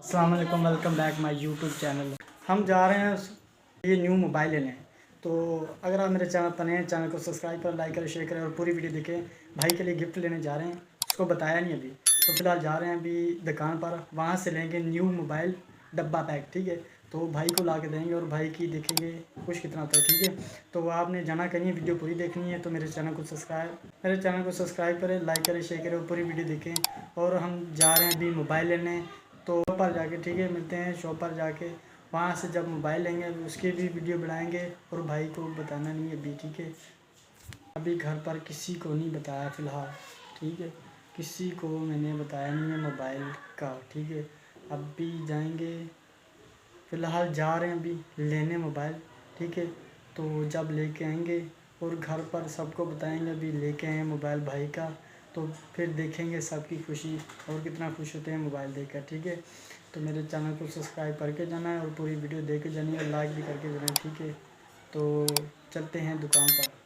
अस्सलाम वालेकुम, welcome back my YouTube channel. हम जा रहे हैं ये न्यू मोबाइल लेने। तो अगर आप मेरे चैनल पर नए हैं, चैनल को सब्सक्राइब करें, लाइक करें, शेयर करें और पूरी वीडियो देखें। भाई के लिए गिफ्ट लेने जा रहे हैं, उसको बताया नहीं अभी। तो फिलहाल जा रहे हैं अभी दुकान पर, वहाँ से लेंगे न्यू मोबाइल डब्बा पैक, ठीक है। तो भाई को ला के देंगे और भाई की देखेंगे कुछ कितना होता है, ठीक है। तो आपने जाना कहीं, वीडियो पूरी देखनी है तो मेरे चैनल को सब्सक्राइब करें, लाइक करें, शेयर करें और पूरी वीडियो देखें। और हम जा रहे हैं अभी मोबाइल लेने, तो शॉप पर जाके, ठीक है, मिलते हैं शॉप पर जाके। वहाँ से जब मोबाइल लेंगे उसकी भी वीडियो बनाएंगे और भाई को बताना नहीं है अभी, ठीक है। अभी घर पर किसी को नहीं बताया फ़िलहाल, ठीक है। किसी को मैंने बताया नहीं है मोबाइल का, ठीक है। अभी जाएंगे, फ़िलहाल जा रहे हैं अभी लेने मोबाइल, ठीक है। तो जब लेके आएंगे और घर पर सबको बताएंगे अभी लेके आए मोबाइल भाई का, तो फिर देखेंगे सबकी खुशी और कितना खुश होते हैं मोबाइल देखकर, ठीक है। तो मेरे चैनल को सब्सक्राइब करके जाना है और पूरी वीडियो देख के जानी है और लाइक भी करके जाना है, ठीक है। तो चलते हैं दुकान पर।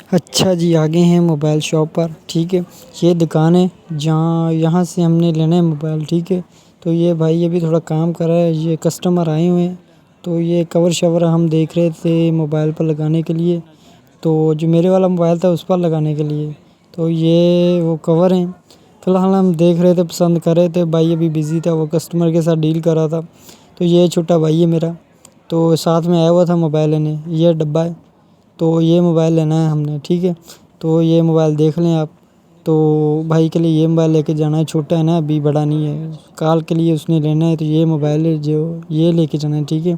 अच्छा जी, आगे हैं मोबाइल शॉप पर, ठीक है। ये दुकान है जहाँ यहाँ से हमने लेना है मोबाइल, ठीक है। तो ये भाई अभी थोड़ा काम कर रहा है, ये कस्टमर आए हुए हैं। तो ये कवर शवर हम देख रहे थे मोबाइल पर लगाने के लिए, तो जो मेरे वाला मोबाइल था उस पर लगाने के लिए। तो ये वो कवर हैं, फ़िलहाल हम देख रहे थे, पसंद कर रहे थे। भाई अभी बिज़ी था, वो कस्टमर के साथ डील कर रहा था। तो ये छोटा भाई है मेरा, तो साथ में आया हुआ था मोबाइल लेने। ये डब्बा है, तो ये मोबाइल लेना है हमने, ठीक है। तो ये मोबाइल देख लें आप। तो भाई के लिए ये मोबाइल लेके जाना है, छोटा है ना, अभी बड़ा नहीं है। कल के लिए उसने लेना है, तो ये मोबाइल है जो ये लेके जाना है, ठीक है।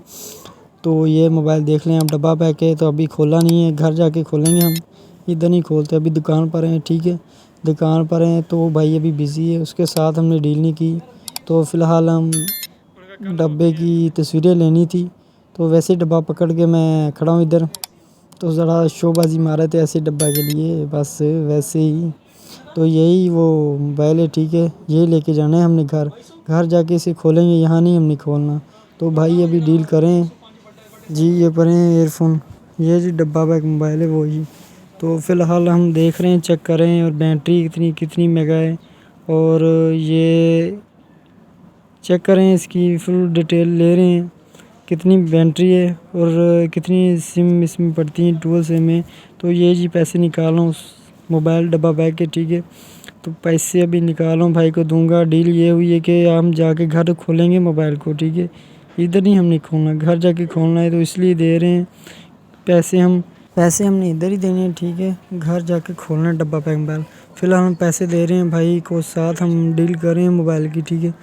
तो ये मोबाइल देख लें आप, डब्बा पैक है। तो अभी खोला नहीं है, घर जाके खोलेंगे हम, इधर नहीं खोलते। अभी दुकान पर हैं, ठीक है, दुकान पर हैं। तो भाई अभी बिज़ी है, उसके साथ हमने डील नहीं की। तो फ़िलहाल हम डब्बे की तस्वीरें लेनी थी, तो वैसे डब्बा पकड़ के मैं खड़ा हूँ इधर। तो ज़रा शोबाजी मारे थे ऐसे डब्बा के लिए, बस वैसे ही। तो यही वो मोबाइल है, ठीक है। यही लेके जाना है हमने घर, घर जाके इसे खोलेंगे, यहाँ नहीं हमने खोलना। तो भाई अभी डील करें जी, ये पड़े हैं ईयरफोन, ये जी डब्बा पैक मोबाइल है वो ही। तो फ़िलहाल हम देख रहे हैं, चेक कर रहे हैं और बैटरी कितनी कितनी मेगा है, और ये चेक कर रहे हैं, इसकी फुल डिटेल ले रहे हैं, कितनी बैटरी है और कितनी सिम इसमें पड़ती हैं, डुअल सिम है। तो ये जी पैसे निकाल रहा हूँ उस मोबाइल डब्बा बैग के, ठीक है। तो पैसे अभी निकाल रहा हूँ, भाई को दूंगा। डील ये हुई है कि हम जाके घर खोलेंगे मोबाइल को, ठीक है। इधर नहीं हमने खोलना, घर जाके खोलना है, तो इसलिए दे रहे हैं पैसे हमने इधर ही देने हैं, ठीक है। घर जाके खोलना है डब्बा पैक मोबाइल। फ़िलहाल हम पैसे दे रहे हैं भाई को, साथ हम डील कर रहे हैं मोबाइल की, ठीक है।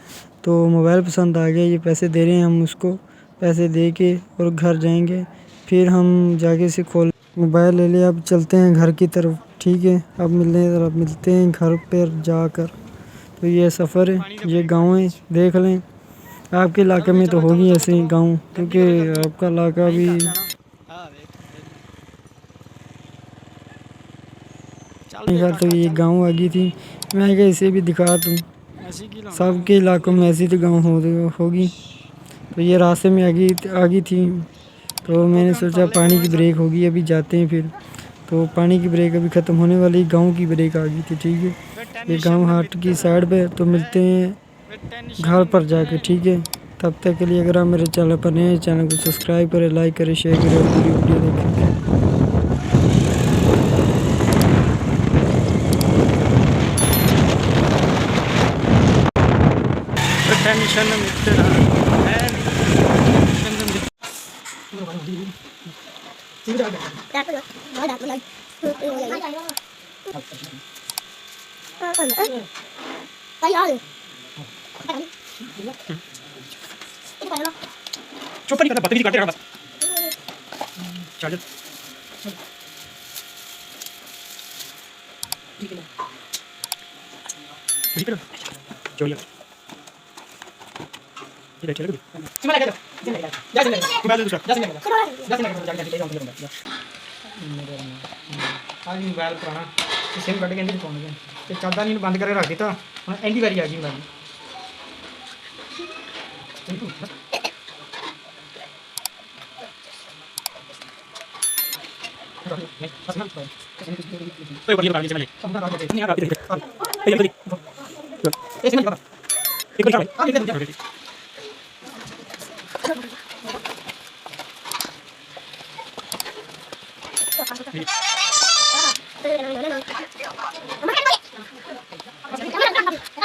तो मोबाइल पसंद आ गया, ये पैसे दे रहे हैं हम उसको, पैसे दे के और घर जाएंगे, फिर हम जाके इसे खोल मोबाइल ले लिया। अब चलते हैं घर की तरफ, ठीक है। अब मिलते हैं घर पर जाकर। तो ये सफ़र है, ये गांव है, देख लें। आपके इलाके में तो होगी ऐसे ही गांव, क्योंकि आपका इलाका भी तो ये गांव आ गई थी। मैं क्या इसे भी दिखा दूँ, सबके इलाकों में ऐसी तो गांव होगी। तो ये रास्ते में आ गई थी, तो मैंने सोचा पानी की ब्रेक होगी, अभी जाते हैं फिर। तो पानी की ब्रेक अभी ख़त्म होने वाली, गांव की ब्रेक आ गई थी, ठीक है। ये गांव हाट की साइड पे। तो मिलते हैं घर पर जाके, ठीक है। तब तक के लिए अगर आप मेरे चैनल पर नए हैं, चैनल को सब्सक्राइब करें, लाइक करें, शेयर करें और पूरी वीडियो देखें। टेंशन मिलते चुप नहीं करता, बदतमीजी करते रहा बस। चार्जर जो ये बैठे लगे मोबाइल दूसरा आज मोबाइल पुराना सिम कट के नहीं फोन गया तो चलता नहीं बंद करके रख दिता हम एंडी बारी आ गई मोबाइल तो ये बढ़िया से मिले नहीं आ रहा इधर ये जल्दी ऐसे नहीं पता एक मिनट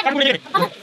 काट को ले